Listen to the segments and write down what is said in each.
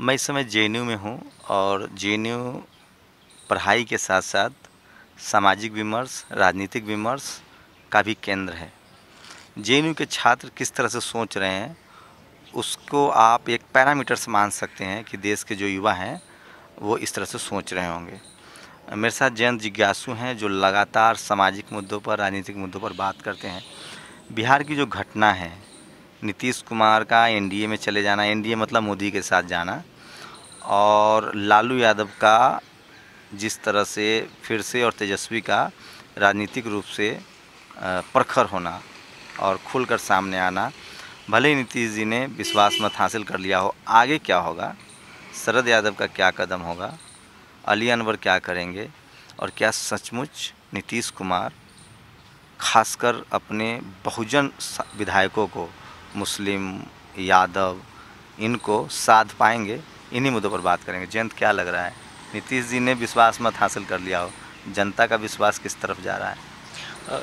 मैं इस समय जेएनयू में हूँ और जेएनयू पढ़ाई के साथ साथ सामाजिक विमर्श, राजनीतिक विमर्श का भी केंद्र है। जेएनयू के छात्र किस तरह से सोच रहे हैं उसको आप एक पैरामीटर से मान सकते हैं कि देश के जो युवा हैं वो इस तरह से सोच रहे होंगे। मेरे साथ जयंत जिज्ञासु हैं जो लगातार सामाजिक मुद्दों पर, राजनीतिक मुद्दों पर बात करते हैं। बिहार की जो घटना है, नीतीश कुमार का एनडीए में चले जाना, एनडीए मतलब मोदी के साथ जाना, और लालू यादव का जिस तरह से फिर से और तेजस्वी का राजनीतिक रूप से प्रखर होना और खुलकर सामने आना, भले ही नीतीश जी ने विश्वास मत हासिल कर लिया हो, आगे क्या होगा, शरद यादव का क्या कदम होगा, अली अनवर क्या करेंगे, और क्या सचमुच नीतीश कुमार खासकर अपने बहुजन विधायकों को, मुस्लिम, यादव, इनको साध पाएंगे? इन्हीं मुद्दों पर बात करेंगे। जयंत, क्या लग रहा है, नीतीश जी ने विश्वास मत हासिल कर लिया हो, जनता का विश्वास किस तरफ जा रहा है?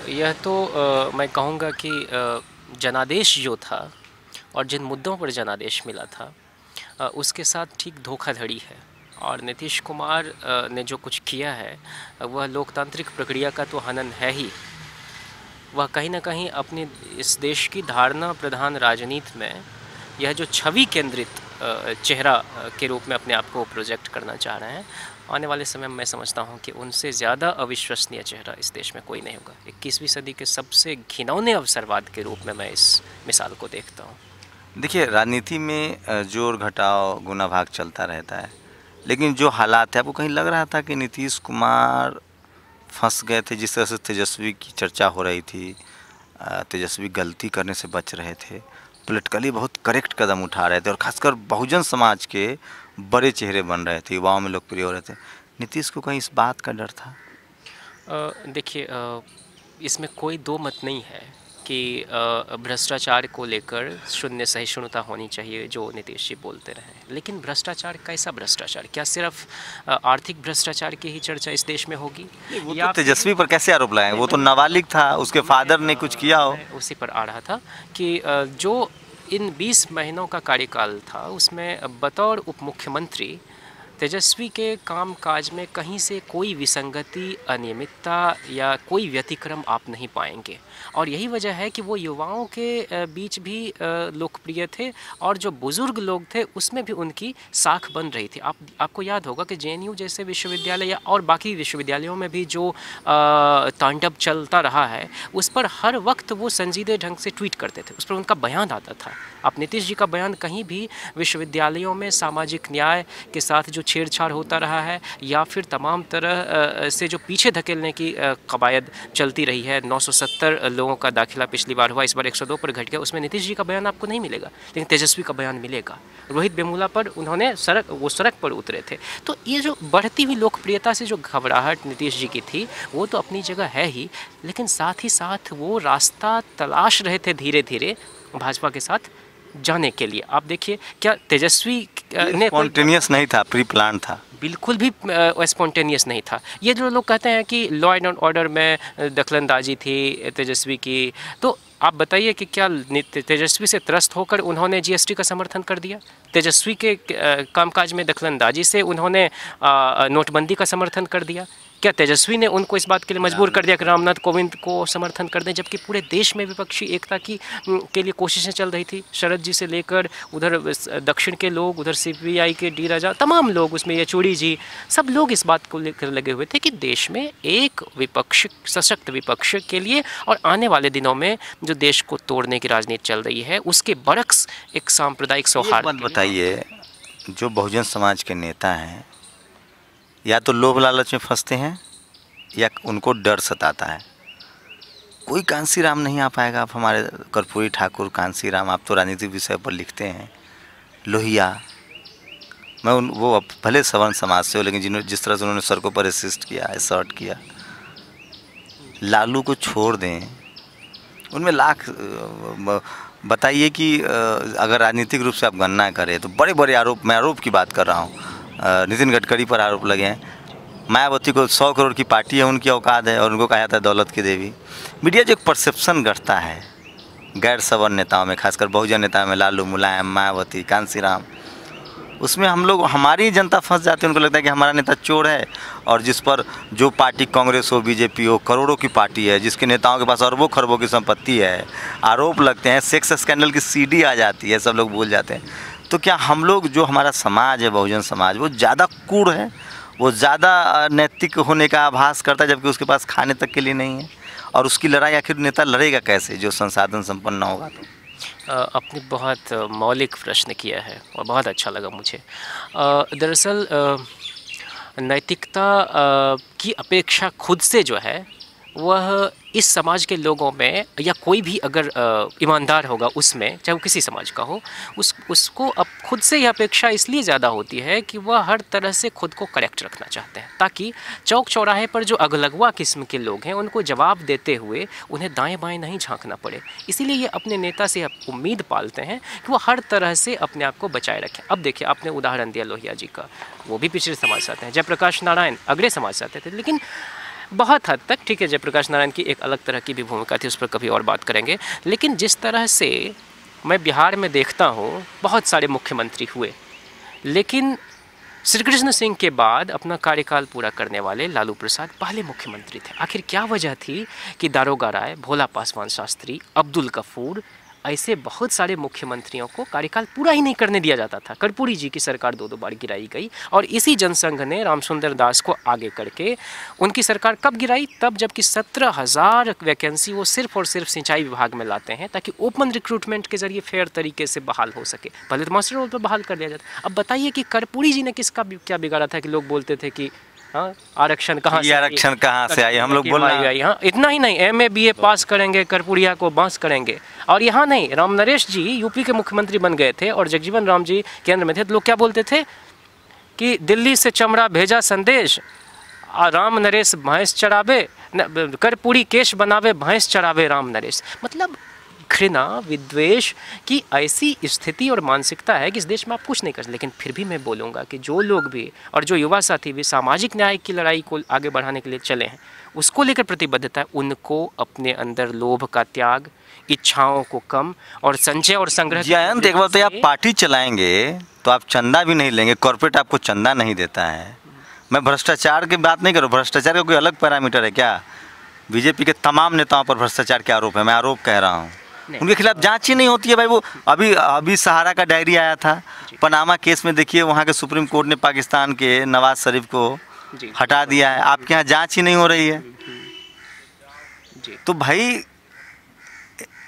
यह तो मैं कहूँगा कि जनादेश जो था और जिन मुद्दों पर जनादेश मिला था उसके साथ ठीक धोखाधड़ी है। और नीतीश कुमार ने जो कुछ किया है वह लोकतांत्रिक प्रक्रिया का तो हनन है ही। वह कहीं ना कहीं अपनी इस देश की धारणा प्रधान राजनीति में यह जो छवि केंद्रित चेहरा के रूप में अपने आप को प्रोजेक्ट करना चाह रहे हैं। आने वाले समय में मैं समझता हूं कि उनसे ज़्यादा अविश्वसनीय चेहरा इस देश में कोई नहीं होगा। 21वीं सदी के सबसे घिनौने अवसरवाद के रूप में मैं इस मिसाल को देखता हूं। देखिए, राजनीति में जोड़ घटाव, गुना भाग चलता रहता है, लेकिन जो हालात है, आपको कहीं लग रहा था कि नीतीश कुमार फंस गए थे? जिस तरह से तेजस्वी की चर्चा हो रही थी, तेजस्वी गलती करने से बच रहे थे, पॉलिटिकली बहुत करेक्ट कदम उठा रहे थे और खासकर बहुजन समाज के बड़े चेहरे बन रहे थे, युवाओं में लोकप्रिय हो रहे थे। नीतीश को कहीं इस बात का डर था? देखिए, इसमें कोई दो मत नहीं है कि भ्रष्टाचार को लेकर शून्य सहिष्णुता होनी चाहिए, जो नीतीश जी बोलते रहे। लेकिन भ्रष्टाचार, कैसा भ्रष्टाचार? क्या सिर्फ आर्थिक भ्रष्टाचार की ही चर्चा इस देश में होगी? वो तो तेजस्वी पर कैसे आरोप लगाएं? वो तो नाबालिग था, उसके फादर ने कुछ किया हो। उसी पर आ रहा था कि जो इन 20 महीनों का कार्यकाल था उसमें बतौर उप मुख्यमंत्री तेजस्वी के कामकाज में कहीं से कोई विसंगति, अनियमितता या कोई व्यतिक्रम आप नहीं पाएंगे। और यही वजह है कि वो युवाओं के बीच भी लोकप्रिय थे और जो बुज़ुर्ग लोग थे उसमें भी उनकी साख बन रही थी। आपको याद होगा कि जेएनयू जैसे विश्वविद्यालय या और बाकी विश्वविद्यालयों में भी जो तांडव चलता रहा है उस पर हर वक्त वो संजीदे ढंग से ट्वीट करते थे, उस पर उनका बयान आता था। आप नीतीश जी का बयान कहीं भी विश्वविद्यालयों में सामाजिक न्याय के साथ जो छेड़छाड़ होता रहा है या फिर तमाम तरह से जो पीछे धकेलने की कवायद चलती रही है, 970 लोगों का दाखिला पिछली बार हुआ, इस बार 102 पर घट गया, उसमें नीतीश जी का बयान आपको नहीं मिलेगा, लेकिन तेजस्वी का बयान मिलेगा। रोहित वेमुला पर उन्होंने सड़क पर उतरे थे। तो ये जो बढ़ती हुई लोकप्रियता से जो घबराहट नीतीश जी की थी वो तो अपनी जगह है ही, लेकिन साथ ही साथ वो रास्ता तलाश रहे थे धीरे धीरे भाजपा के साथ जाने के लिए। आप देखिए, क्या तेजस्वी ने स्पॉन्टेनियस नहीं था, प्री प्लान था? बिल्कुल भी स्पॉन्टेनियस नहीं था। ये जो लोग कहते हैं कि लॉ एंड ऑर्डर में दखलंदाजी थी तेजस्वी की, तो आप बताइए कि क्या तेजस्वी से त्रस्त होकर उन्होंने जीएसटी का समर्थन कर दिया? तेजस्वी के कामकाज में दखलंदाजी से उन्होंने नोटबंदी का समर्थन कर दिया? क्या तेजस्वी ने उनको इस बात के लिए मजबूर कर दिया कि रामनाथ कोविंद को समर्थन कर दें, जबकि पूरे देश में विपक्षी एकता के लिए कोशिशें चल रही थी? शरद जी से लेकर उधर दक्षिण के लोग, उधर सीपीआई के डी राजा, तमाम लोग, उसमें येचूरी जी, सब लोग इस बात को लेकर लगे हुए थे कि देश में एक विपक्ष, सशक्त विपक्ष के लिए और आने वाले दिनों में जो देश को तोड़ने की राजनीति चल रही है उसके बरक्स एक सांप्रदायिक सौहार्द। बताइए, जो बहुजन समाज के नेता हैं या तो लोभ लालच में फंसते हैं या उनको डर सताता है। कोई कांसी राम नहीं आ पाएगा। आप हमारे कर्पूरी ठाकुर कांसी राम, आप तो राजनीतिक विषय पर लिखते हैं, लोहिया, मैं वो भले सवर्ण समाज से हो, लेकिन जिस तरह से उन्होंने सड़कों पर असिस्ट किया, असर्ट किया, लालू को छोड़ दें, उनमें लाख बताइए कि अगर राजनीतिक रूप से आप गणना करें तो बड़े बड़े आरोप, मैं आरोप की बात कर रहा हूँ, नितिन गडकरी पर आरोप लगे हैं। मायावती को 100 करोड़ की पार्टी है, उनकी औकात है, और उनको कहा जाता है दौलत की देवी। मीडिया जो एक परसेप्शन गढ़ता है गैर सवर्ण नेताओं में, खासकर बहुजन नेताओं में, लालू, मुलायम, मायावती, कांसीराम, उसमें हम लोग, हमारी जनता फंस जाती है। उनको लगता है कि हमारा नेता चोर है, और जिस पर जो पार्टी, कांग्रेस हो, बीजेपी हो, करोड़ों की पार्टी है, जिसके नेताओं के पास अरबों खरबों की संपत्ति है, आरोप लगते हैं, सेक्स स्कैंडल की सीडी आ जाती है, सब लोग भूल जाते हैं। तो क्या हम लोग, जो हमारा समाज है, बहुजन समाज, वो ज़्यादा कूड़ है, वो ज़्यादा नैतिक होने का आभास करता है, जबकि उसके पास खाने तक के लिए नहीं है? और उसकी लड़ाई आखिर नेता लड़ेगा कैसे जो संसाधन संपन्न ना होगा? तो आपने बहुत मौलिक प्रश्न किया है और बहुत अच्छा लगा मुझे। दरअसल नैतिकता की अपेक्षा खुद से जो है वह इस समाज के लोगों में, या कोई भी अगर ईमानदार होगा उसमें, चाहे वो किसी समाज का हो, उसको अब खुद से यह अपेक्षा इसलिए ज़्यादा होती है कि वह हर तरह से खुद को करेक्ट रखना चाहते हैं, ताकि चौक चौराहे पर जो अगलगवा किस्म के लोग हैं उनको जवाब देते हुए उन्हें दाएं बाएं नहीं झांकना पड़े। इसीलिए ये अपने नेता से उम्मीद पालते हैं कि वो हर तरह से अपने आप को बचाए रखें। अब देखिए, आपने उदाहरण दिया लोहिया जी का, वो भी पिछड़े समाज से आते हैं। जयप्रकाश नारायण अग्रणी समाज से आते थे, लेकिन बहुत हद तक ठीक है, जयप्रकाश नारायण की एक अलग तरह की भी भूमिका थी, उस पर कभी और बात करेंगे। लेकिन जिस तरह से मैं बिहार में देखता हूँ, बहुत सारे मुख्यमंत्री हुए, लेकिन श्री कृष्ण सिंह के बाद अपना कार्यकाल पूरा करने वाले लालू प्रसाद पहले मुख्यमंत्री थे। आखिर क्या वजह थी कि दारोगा राय, भोला पासवान शास्त्री, अब्दुल गफूर, ऐसे बहुत सारे मुख्यमंत्रियों को कार्यकाल पूरा ही नहीं करने दिया जाता था? कर्पूरी जी की सरकार 2-2 बार गिराई गई, और इसी जनसंघ ने रामसुंदर दास को आगे करके उनकी सरकार कब गिराई? तब जबकि 17,000 वैकेंसी वो सिर्फ और सिर्फ सिंचाई विभाग में लाते हैं, ताकि ओपन रिक्रूटमेंट के जरिए फेयर तरीके से बहाल हो सके। पहले तो मास्टर रोल पर बहाल कर दिया जाता। अब बताइए कि कर्पूरी जी ने किसका क्या बिगाड़ा था कि लोग बोलते थे कि हाँ, आरक्षण कहाँ से आई? हम लोग बोल रहे हैं। हाँ, इतना ही नहीं, MA BA पास करेंगे, कर्पूरिया को बांस करेंगे। और यहाँ नहीं, राम नरेश जी यूपी के मुख्यमंत्री बन गए थे और जगजीवन राम जी केंद्र में थे, तो लोग क्या बोलते थे कि दिल्ली से चमड़ा भेजा संदेश, राम नरेश भैंस चरावे, कर्पूरी केश बनावे, भैंस चरावे राम नरेश। मतलब घृणा, विद्वेष की ऐसी स्थिति और मानसिकता है कि इस देश में आप कुछ नहीं कर सकते। लेकिन फिर भी मैं बोलूँगा कि जो लोग भी और जो युवा साथी भी सामाजिक न्याय की लड़ाई को आगे बढ़ाने के लिए चले हैं, उसको लेकर प्रतिबद्धता है, उनको अपने अंदर लोभ का त्याग, इच्छाओं को कम और संचय और संग्रह। जयंत, एक बार तो आप पार्टी चलाएंगे तो आप चंदा भी नहीं लेंगे, कॉर्पोरेट आपको चंदा नहीं देता है। मैं भ्रष्टाचार की बात नहीं करूँ, भ्रष्टाचार का कोई अलग पैरामीटर है क्या? बीजेपी के तमाम नेताओं पर भ्रष्टाचार के आरोप है, मैं आरोप कह रहा हूँ। उनके खिलाफ जांच ही नहीं होती है भाई। वो अभी सहारा का डायरी आया था, पनामा केस में देखिए, वहाँ के सुप्रीम कोर्ट ने पाकिस्तान के नवाज शरीफ को हटा दिया है। आपके यहाँ जांच ही नहीं हो रही है। तो भाई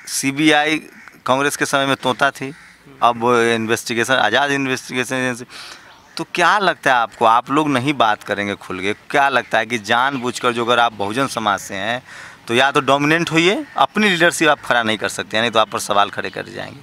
CBI कांग्रेस के समय में तोता थी, अब इन्वेस्टिगेशन, आज़ाद इन्वेस्टिगेशन एजेंसी। तो क्या लगता है आपको, आप लोग नहीं बात करेंगे खुल के, क्या लगता है कि जानबूझकर, जो अगर आप बहुजन समाज से हैं तो या तो डोमिनेंट होइए, अपनी लीडरशिप आप खड़ा नहीं कर सकते, नहीं तो आप पर सवाल खड़े कर जाएंगे?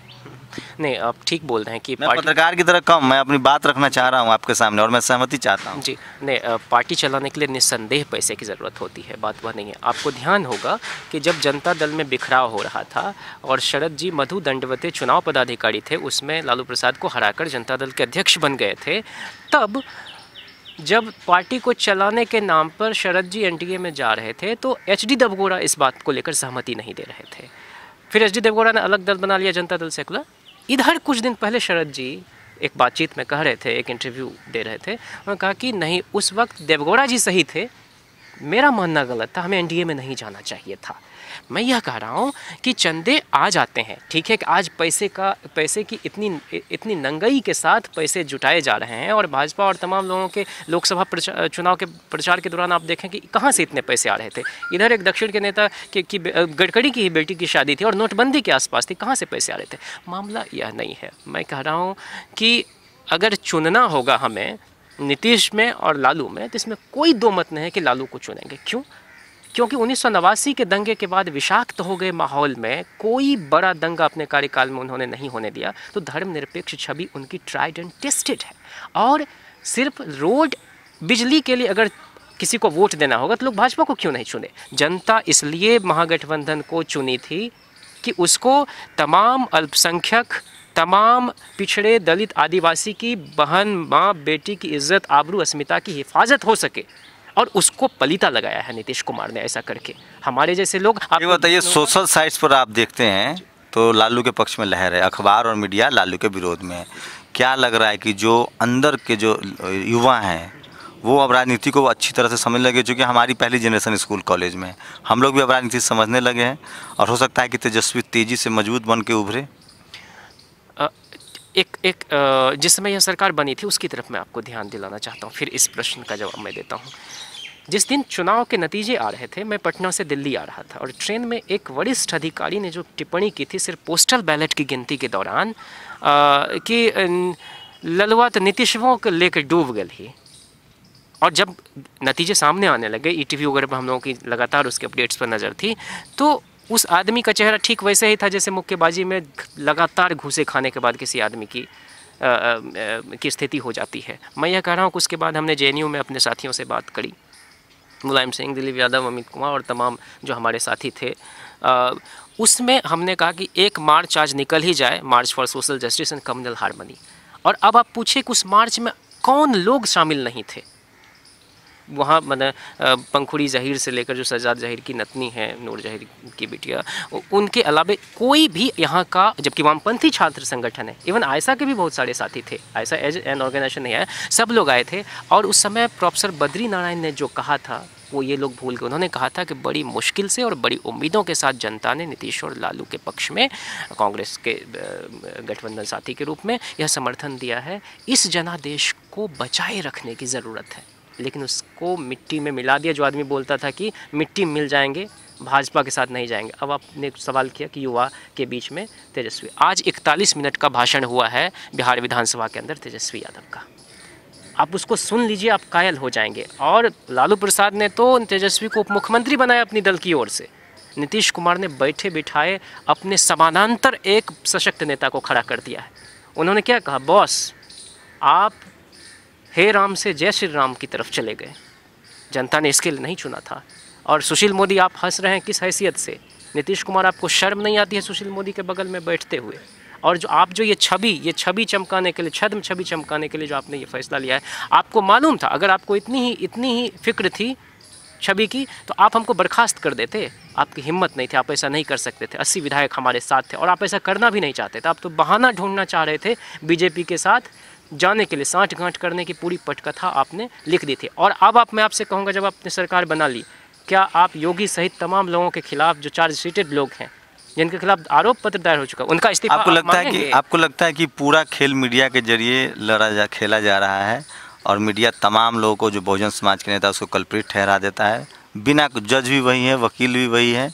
नहीं, आप ठीक बोल रहे हैं कि मैं पत्रकार की तरह कम, मैं अपनी बात रखना चाह रहा हूँ आपके सामने, और मैं सहमति चाहता हूँ। जी नहीं, पार्टी चलाने के लिए निस्संदेह पैसे की ज़रूरत होती है, बात वह नहीं है। आपको ध्यान होगा कि जब जनता दल में बिखराव हो रहा था और शरद जी मधु दंडवते चुनाव पदाधिकारी थे, उसमें लालू प्रसाद को हराकर जनता दल के अध्यक्ष बन गए थे, तब जब पार्टी को चलाने के नाम पर शरद जी NDA में जा रहे थे, तो HD देवगौड़ा इस बात को लेकर सहमति नहीं दे रहे थे। फिर HD देवगौड़ा ने अलग दल बना लिया, जनता दल सेकुलर। इधर कुछ दिन पहले शरद जी एक बातचीत में कह रहे थे, एक इंटरव्यू दे रहे थे, उन्होंने कहा कि नहीं, उस वक्त देवगौड़ा जी सही थे, मेरा मानना गलत था, हमें NDA में नहीं जाना चाहिए था। मैं यह कह रहा हूँ कि चंदे आ जाते हैं, ठीक है कि आज पैसे की इतनी नंगई के साथ पैसे जुटाए जा रहे हैं, और भाजपा और तमाम लोगों के लोकसभा चुनाव के प्रचार के दौरान आप देखें कि कहाँ से इतने पैसे आ रहे थे। इधर एक दक्षिण के नेता की गडकरी की ही बेटी की शादी थी और नोटबंदी के आसपास थी, कहाँ से पैसे आ रहे थे? मामला यह नहीं है। मैं कह रहा हूँ कि अगर चुनना होगा हमें नीतीश में और लालू में, तो इसमें कोई दो मत नहीं है कि लालू को चुनेंगे। क्यों? क्योंकि 1989 के दंगे के बाद विषाक्त हो गए माहौल में कोई बड़ा दंगा अपने कार्यकाल में उन्होंने नहीं होने दिया। तो धर्मनिरपेक्ष छवि उनकी ट्राइड एंड टेस्टेड है। और सिर्फ रोड बिजली के लिए अगर किसी को वोट देना होगा तो लोग भाजपा को क्यों नहीं चुने? जनता इसलिए महागठबंधन को चुनी थी कि उसको तमाम अल्पसंख्यक, तमाम पिछड़े, दलित, आदिवासी की बहन, माँ, बेटी की इज्जत, आबरू, अस्मिता की हिफाजत हो सके, और उसको पलीता लगाया है नीतीश कुमार ने ऐसा करके। हमारे जैसे लोग, ये बताइए, सोशल साइट्स पर आप देखते हैं तो लालू के पक्ष में लहर है, अखबार और मीडिया लालू के विरोध में है। क्या लग रहा है कि जो अंदर के जो युवा हैं वो अब राजनीति को अच्छी तरह से समझने लगे, चूँकि हमारी पहली जनरेशन स्कूल कॉलेज में है, हम लोग भी अब राजनीति समझने लगे हैं और हो सकता है कि तेजस्वी तेज़ी से मजबूत बन के उभरे? जिस समय यह सरकार बनी थी उसकी तरफ मैं आपको ध्यान दिलाना चाहता हूँ, फिर इस प्रश्न का जवाब मैं देता हूँ। जिस दिन चुनाव के नतीजे आ रहे थे, मैं पटना से दिल्ली आ रहा था और ट्रेन में एक वरिष्ठ अधिकारी ने जो टिप्पणी की थी सिर्फ पोस्टल बैलेट की गिनती के दौरान कि ललवा तो नीतीशों को लेकर डूब गई ही, और जब नतीजे सामने आने लगे, ईटीवी वगैरह पर हम लोगों की लगातार उसके अपडेट्स पर नज़र थी, तो उस आदमी का चेहरा ठीक वैसे ही था जैसे मुक्केबाजी में लगातार घूसे खाने के बाद किसी आदमी की स्थिति हो जाती है। मैं यह कह रहा हूँ कि उसके बाद हमने जेएनयू में अपने साथियों से बात करी, मुलायम सिंह, दिलीप यादव, अमित कुमार और तमाम जो हमारे साथी थे। उसमें हमने कहा कि एक मार्च आज निकल ही जाए, march for social justice and communal harmony. और अब आप पूछे कि उस मार्च में कौन लोग शामिल नहीं थे। वहाँ मैंने पंखुड़ी जहीर से लेकर जो सजाद जहीर की नतनी है, नूर जहीर की बिटिया, उनके अलावा कोई भी यहाँ का, जबकि वामपंथी छात्र संगठन है, इवन आयसा के भी बहुत सारे साथी थे, आयसा एज एन ऑर्गेनाइजेशन नहीं है, सब लोग आए थे। और उस समय प्रोफेसर बद्री नारायण ने जो कहा था वो ये लोग भूल गए। उन्होंने कहा था कि बड़ी मुश्किल से और बड़ी उम्मीदों के साथ जनता ने नीतीश और लालू के पक्ष में, कांग्रेस के गठबंधन साथी के रूप में यह समर्थन दिया है। इस जनादेश को बचाए रखने की ज़रूरत है, लेकिन उसको मिट्टी में मिला दिया। जो आदमी बोलता था कि मिट्टी मिल जाएंगे, भाजपा के साथ नहीं जाएंगे। अब आपने सवाल किया कि युवा के बीच में तेजस्वी, आज 41 मिनट का भाषण हुआ है बिहार विधानसभा के अंदर तेजस्वी यादव का, आप उसको सुन लीजिए, आप कायल हो जाएंगे। और लालू प्रसाद ने तो तेजस्वी को उप मुख्यमंत्री बनाया अपनी दल की ओर से। नीतीश कुमार ने बैठे बिठाए अपने समानांतर एक सशक्त नेता को खड़ा कर दिया है। उन्होंने क्या कहा, बॉस आप हे राम से जय श्री राम की तरफ चले गए, जनता ने इसके लिए नहीं चुना था। और सुशील मोदी, आप हंस रहे हैं किस हैसियत से? नीतीश कुमार, आपको शर्म नहीं आती है सुशील मोदी के बगल में बैठते हुए? और जो आप जो ये छवि चमकाने के लिए, छवि चमकाने के लिए जो आपने ये फैसला लिया है, आपको मालूम था अगर आपको इतनी ही फिक्र थी छवि की तो आप हमको बर्खास्त कर देते। आपकी हिम्मत नहीं थी, आप ऐसा नहीं कर सकते थे। 80 विधायक हमारे साथ थे और आप ऐसा करना भी नहीं चाहते थे। आप तो बहाना ढूंढना चाह रहे थे बीजेपी के साथ जाने के लिए, साँठ-गाँठ करने की पूरी पटकथा आपने लिख दी थी। और अब मैं आपसे कहूँगा, जब आपने सरकार बना ली, क्या आप योगी सहित तमाम लोगों के खिलाफ, जो चार्जशीटेड लोग हैं, जिनके खिलाफ आरोप पत्र दायर हो चुका, उनका इस्तीफा आपको लगता है कि पूरा खेल मीडिया के जरिए खेला जा रहा है और मीडिया तमाम लोगों को, जो बहुजन समाज के नेता, उसको कल्प्रिट ठहरा देता है? बिना जज भी वही है, वकील भी वही है,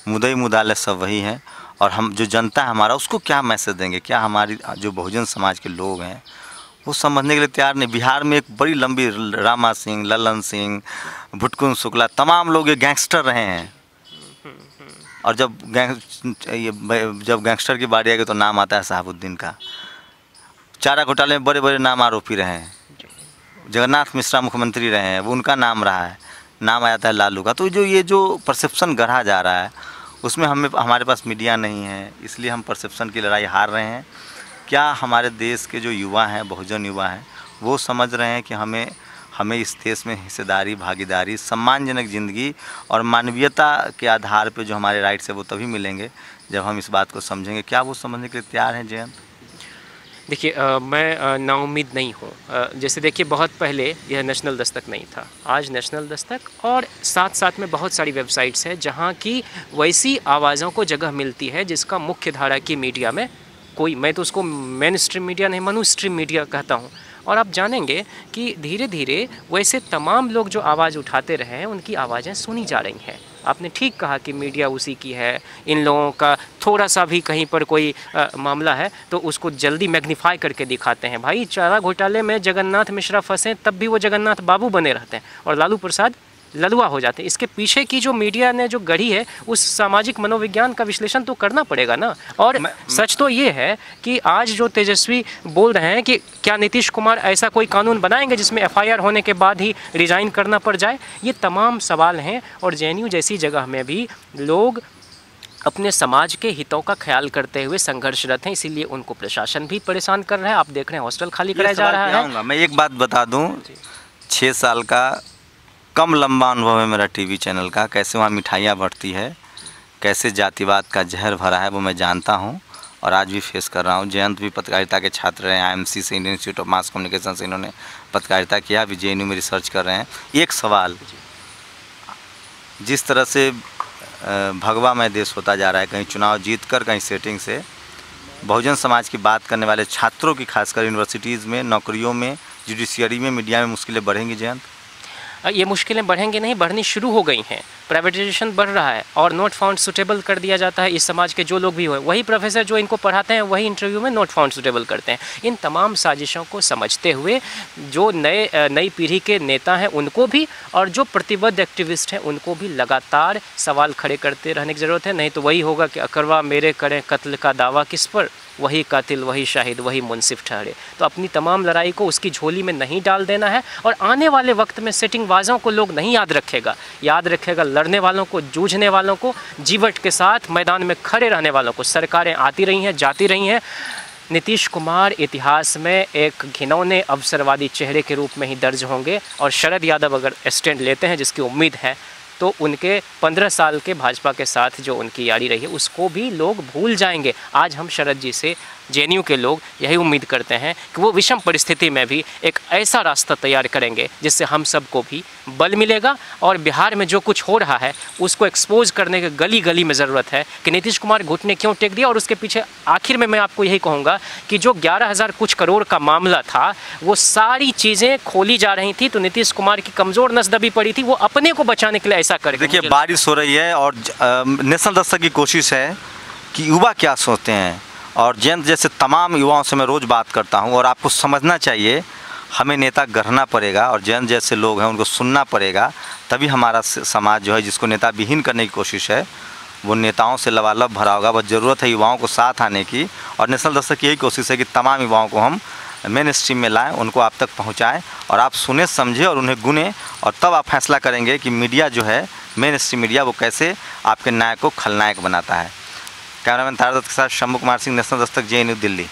मुद्दई मुदाले सब वही हैं, और हम जो जनता है हमारा, उसको क्या मैसेज देंगे? क्या हमारी जो बहुजन समाज के लोग हैं वो समझने के लिए तैयार नहीं? बिहार में एक बड़ी लंबी, रामा सिंह, ललन सिंह, भुटकुन शुक्ला, तमाम लोग ये गैंगस्टर रहे हैं। और जब गैंगस्टर की बारी आएगी तो नाम आता है शहाबुद्दीन का। चारा घोटाले में बड़े बड़े नाम आरोपी रहे हैं, जगन्नाथ मिश्रा मुख्यमंत्री रहे हैं, वो उनका नाम रहा है, नाम आ जाता है लालू का। तो ये जो परसेप्शन गढ़ा जा रहा है उसमें हमारे पास मीडिया नहीं है, इसलिए हम परसेप्शन की लड़ाई हार रहे हैं। क्या हमारे देश के जो युवा हैं, बहुजन युवा हैं, वो समझ रहे हैं कि हमें इस देश में हिस्सेदारी, भागीदारी, सम्मानजनक ज़िंदगी और मानवीयता के आधार पे जो हमारे राइट्स है वो तभी मिलेंगे जब हम इस बात को समझेंगे? क्या वो समझने के लिए तैयार हैं जयंत? देखिए, मैं नाउम्मीद नहीं हूँ। जैसे देखिए, बहुत पहले यह नेशनल दस्तक नहीं था, आज नेशनल दस्तक और साथ साथ में बहुत सारी वेबसाइट्स हैं जहाँ की वैसी आवाज़ों को जगह मिलती है जिसका मुख्य धारा की मीडिया में कोई, मैं तो उसको मेन स्ट्रीम मीडिया नहीं, मनु स्ट्रीम मीडिया कहता हूँ। और आप जानेंगे कि धीरे धीरे वैसे तमाम लोग जो आवाज़ उठाते रहे हैं उनकी आवाज़ें सुनी जा रही हैं। आपने ठीक कहा कि मीडिया उसी की है, इन लोगों का थोड़ा सा भी कहीं पर कोई मामला है तो उसको जल्दी मैग्नीफाई करके दिखाते हैं। भाई, चारा घोटाले में जगन्नाथ मिश्रा फंसे तब भी वो जगन्नाथ बाबू बने रहते हैं और लालू प्रसाद ललुआ हो जाते हैं। इसके पीछे की जो मीडिया ने जो गढ़ी है उस सामाजिक मनोविज्ञान का विश्लेषण तो करना पड़ेगा ना। और सच तो ये है कि आज जो तेजस्वी बोल रहे हैं कि क्या नीतीश कुमार ऐसा कोई कानून बनाएंगे जिसमें एफआईआर होने के बाद ही रिजाइन करना पड़ जाए, ये तमाम सवाल हैं। और जेएनयू जैसी जगह में भी लोग अपने समाज के हितों का ख्याल करते हुए संघर्षरत हैं, इसीलिए उनको प्रशासन भी परेशान कर रहा है। आप देख रहे हैं हॉस्टल खाली कराया जा रहा है। मैं एक बात बता दूं, 6 साल का कम लंबा अनुभव है मेरा टीवी चैनल का। कैसे वहाँ मिठाइयाँ बढ़ती है, कैसे जातिवाद का जहर भरा है वो मैं जानता हूँ। और आज भी फेस कर रहा हूँ। जयंत भी पत्रकारिता के छात्र रहे हैं, IMC से, Indian institute of mass communication से इन्होंने पत्रकारिता किया, अभी JNU में रिसर्च कर रहे हैं। एक सवाल, जिस तरह से भगवामय देश होता जा रहा है, कहीं चुनाव जीतकर कहीं सेटिंग से, बहुजन समाज की बात करने वाले छात्रों की खासकर यूनिवर्सिटीज़ में, नौकरियों में, जुडिशियरी में, मीडिया में मुश्किलें बढ़ेंगी जयंत? ये मुश्किलें बढ़ेंगी नहीं, बढ़नी शुरू हो गई हैं। प्राइवेटाइजेशन बढ़ रहा है और नोट फाउंड सुटेबल कर दिया जाता है। इस समाज के जो लोग भी हुए, वही प्रोफेसर जो इनको पढ़ाते हैं वही इंटरव्यू में नोट फाउंड सुटेबल करते हैं। इन तमाम साजिशों को समझते हुए जो नई पीढ़ी के नेता हैं उनको भी, और जो प्रतिबद्ध एक्टिविस्ट हैं उनको भी लगातार सवाल खड़े करते रहने की ज़रूरत है। नहीं तो वही होगा कि अकरवा मेरे करें कत्ल का दावा किस पर, वही कातिल, वही शाहिद, वही मुनसिफ ठहरे। तो अपनी तमाम लड़ाई को उसकी झोली में नहीं डाल देना है। और आने वाले वक्त में सेटिंगबाजों को लोग नहीं याद रखेगा, याद रखेगा लड़ने वालों को, जूझने वालों को, जीवट के साथ मैदान में खड़े रहने वालों को। सरकारें आती रही हैं, जाती रही हैं। नीतीश कुमार इतिहास में एक घिनौने अवसरवादी चेहरे के रूप में ही दर्ज होंगे। और शरद यादव अगर स्टैंड लेते हैं, जिसकी उम्मीद है, तो उनके 15 साल के भाजपा के साथ जो उनकी यारी रही है उसको भी लोग भूल जाएंगे। आज हम शरद जी से, JNU के लोग यही उम्मीद करते हैं कि वो विषम परिस्थिति में भी एक ऐसा रास्ता तैयार करेंगे जिससे हम सबको भी बल मिलेगा। और बिहार में जो कुछ हो रहा है उसको एक्सपोज करने के गली गली में ज़रूरत है कि नीतीश कुमार घुटने क्यों टेक दिया। और उसके पीछे आखिर में मैं आपको यही कहूँगा कि जो 11,000 कुछ करोड़ का मामला था, वो सारी चीज़ें खोली जा रही थी, तो नीतीश कुमार की कमज़ोर नस दबी पड़ी थी, वो अपने को बचाने के लिए ऐसा करेगा। देखिए, बारिश हो रही है और नेशनल दस्तक की कोशिश है कि युवा क्या सोचते हैं। और जयंत जैसे तमाम युवाओं से मैं रोज़ बात करता हूं, और आपको समझना चाहिए हमें नेता गढ़ना पड़ेगा और जयंत जैसे लोग हैं उनको सुनना पड़ेगा, तभी हमारा समाज जो है, जिसको नेता विहीन करने की कोशिश है, वो नेताओं से लबालब भरा होगा। बस ज़रूरत है युवाओं को साथ आने की। और नेशनल दस्तक की यही कोशिश है कि तमाम युवाओं को हम मेन स्ट्रीम में लाएँ, उनको आप तक पहुँचाएँ, और आप सुने, समझे और उन्हें गुने, और तब आप फैसला करेंगे कि मीडिया जो है, मेन स्ट्रीम मीडिया, वो कैसे आपके नायक को खलनायक बनाता है। कैमरामैन तारदत्त के साथ शंभू कुमार सिंह, नेशनल दस्तक, JNU, दिल्ली।